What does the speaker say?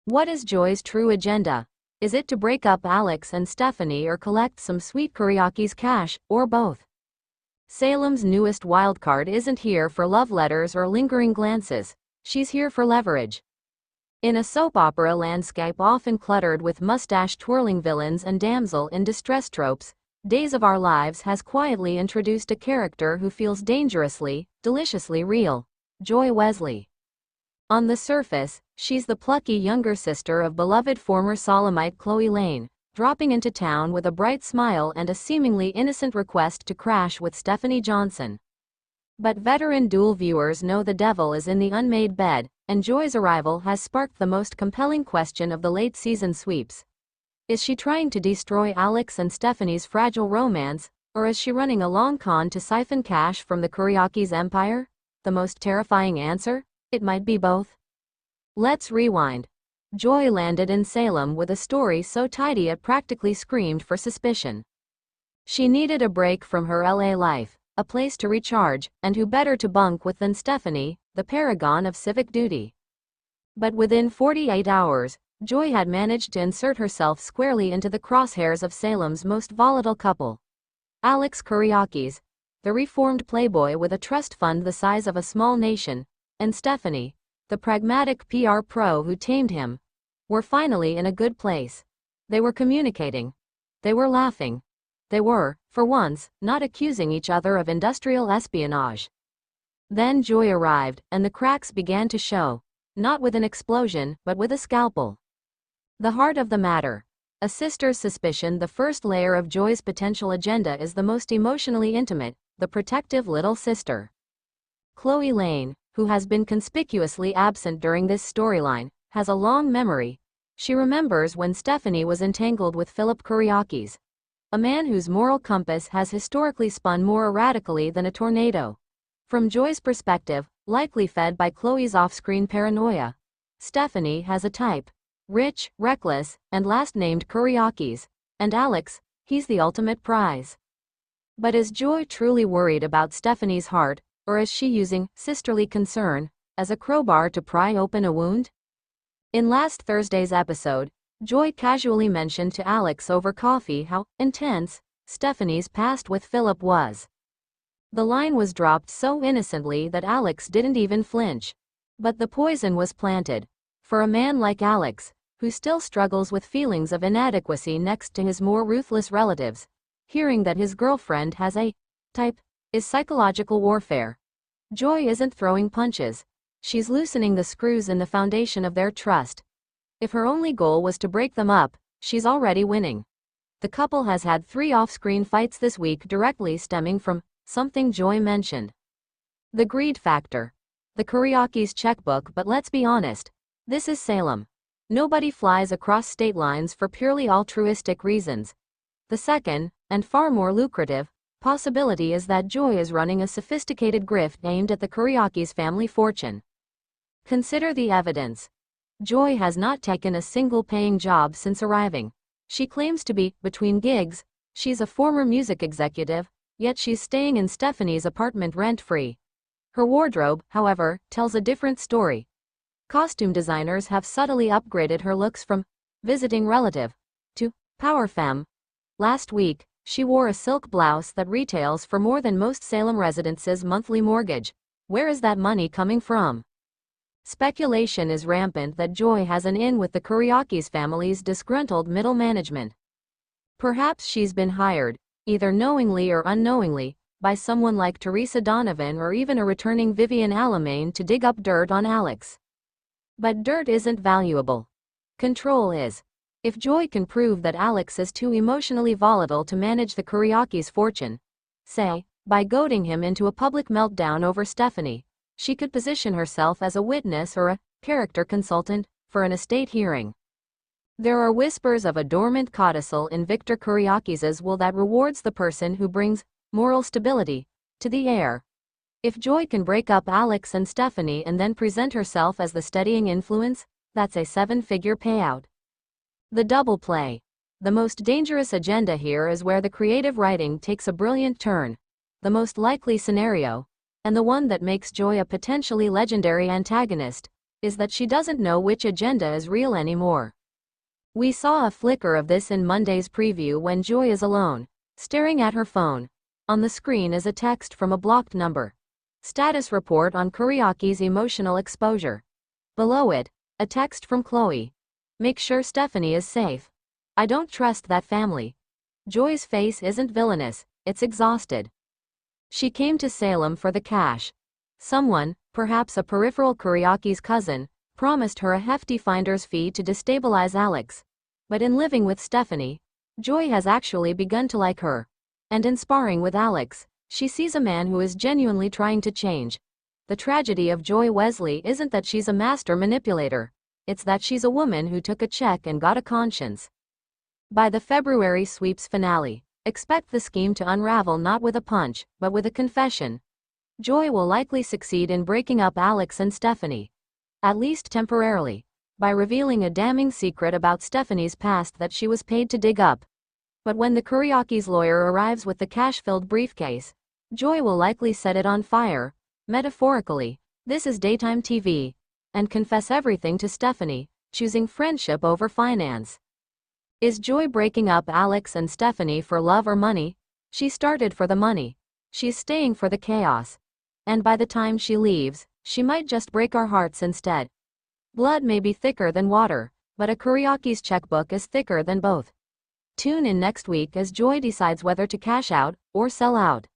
What is Joy's true agenda? Is it to break up Alex and Stephanie or collect some sweet Kiriakis cash, or both? Salem's newest wildcard isn't here for love letters or lingering glances. She's here for leverage. In a soap opera landscape often cluttered with mustache-twirling villains and damsel-in-distress tropes, Days of Our Lives has quietly introduced a character who feels dangerously, deliciously real: Joy Wesley. On the surface, she's the plucky younger sister of beloved former Solemite Chloe Lane, dropping into town with a bright smile and a seemingly innocent request to crash with Stephanie Johnson. But veteran DOOL viewers know the devil is in the unmade bed, and Joy's arrival has sparked the most compelling question of the late season sweeps. Is she trying to destroy Alex and Stephanie's fragile romance, or is she running a long con to siphon cash from the Kiriakis empire? The most terrifying answer? It might be both. Let's rewind. Joy landed in Salem with a story so tidy it practically screamed for suspicion. She needed a break from her LA life, a place to recharge, and who better to bunk with than Stephanie, the paragon of civic duty. But within 48 hours, Joy had managed to insert herself squarely into the crosshairs of Salem's most volatile couple. Alex Kiriakis, the reformed playboy with a trust fund the size of a small nation, and Stephanie, the pragmatic PR pro who tamed him, were finally in a good place. They were communicating. They were laughing. They were, for once, not accusing each other of industrial espionage. Then Joy arrived, and the cracks began to show, not with an explosion, but with a scalpel. The heart of the matter. A sister's suspicion. The first layer of Joy's potential agenda is the most emotionally intimate, the protective little sister. Chloe Lane, who has been conspicuously absent during this storyline, has a long memory. She remembers when Stephanie was entangled with Philip Kiriakis, a man whose moral compass has historically spun more erratically than a tornado. From Joy's perspective, likely fed by Chloe's off-screen paranoia, Stephanie has a type: rich, reckless, and last-named Kiriakis, and Alex, he's the ultimate prize. But is Joy truly worried about Stephanie's heart, or is she using sisterly concern as a crowbar to pry open a wound? In last Thursday's episode, Joy casually mentioned to Alex over coffee how intense Stephanie's past with Philip was. The line was dropped so innocently that Alex didn't even flinch. But the poison was planted. For a man like Alex, who still struggles with feelings of inadequacy next to his more ruthless relatives, hearing that his girlfriend has a type is psychological warfare. Joy isn't throwing punches. She's loosening the screws in the foundation of their trust. If her only goal was to break them up, she's already winning. The couple has had 3 off-screen fights this week directly stemming from something Joy mentioned: the greed factor. The Kiriakis checkbook. But let's be honest, this is Salem. Nobody flies across state lines for purely altruistic reasons. The second, and far more lucrative, possibility is that Joy is running a sophisticated grift aimed at the Kiriakis family fortune. Consider the evidence. Joy has not taken a single paying job since arriving. She claims to be between gigs. She's a former music executive, yet she's staying in Stephanie's apartment rent-free. Her wardrobe, however, tells a different story. Costume designers have subtly upgraded her looks from visiting relative to power femme. Last week, she wore a silk blouse that retails for more than most Salem residents' monthly mortgage. Where is that money coming from? Speculation is rampant that Joy has an in with the Kiriakis family's disgruntled middle management. Perhaps she's been hired, either knowingly or unknowingly, by someone like Teresa Donovan or even a returning Vivian Alamain to dig up dirt on Alex. But dirt isn't valuable. Control is. If Joy can prove that Alex is too emotionally volatile to manage the Kiriakis' fortune, say, by goading him into a public meltdown over Stephanie, she could position herself as a witness or a character consultant for an estate hearing. There are whispers of a dormant codicil in Victor Kiriakis' will that rewards the person who brings moral stability to the heir. If Joy can break up Alex and Stephanie and then present herself as the steadying influence, that's a 7-figure payout. The double play. The most dangerous agenda here is where the creative writing takes a brilliant turn. The most likely scenario, and the one that makes Joy a potentially legendary antagonist, is that she doesn't know which agenda is real anymore. We saw a flicker of this in Monday's preview when Joy is alone, staring at her phone. On the screen is a text from a blocked number. Status report on Kiriakis' emotional exposure. Below it, a text from Chloe. Make sure Stephanie is safe. I don't trust that family. Joy's face isn't villainous, it's exhausted. She came to Salem for the cash. Someone, perhaps a peripheral Kiriakis cousin, promised her a hefty finder's fee to destabilize Alex. But in living with Stephanie, Joy has actually begun to like her. And in sparring with Alex, she sees a man who is genuinely trying to change. The tragedy of Joy Wesley isn't that she's a master manipulator. It's that she's a woman who took a check and got a conscience. By the February sweeps finale, expect the scheme to unravel not with a punch, but with a confession. Joy will likely succeed in breaking up Alex and Stephanie. At least temporarily. By revealing a damning secret about Stephanie's past that she was paid to dig up. But when the Kiriakis' lawyer arrives with the cash-filled briefcase, Joy will likely set it on fire. Metaphorically, this is daytime TV. And confess everything to Stephanie, choosing friendship over finance. Is Joy breaking up Alex and Stephanie for love or money? She started for the money. She's staying for the chaos. And by the time she leaves, she might just break our hearts instead. Blood may be thicker than water, but a Kiriakis checkbook is thicker than both. Tune in next week as Joy decides whether to cash out or sell out.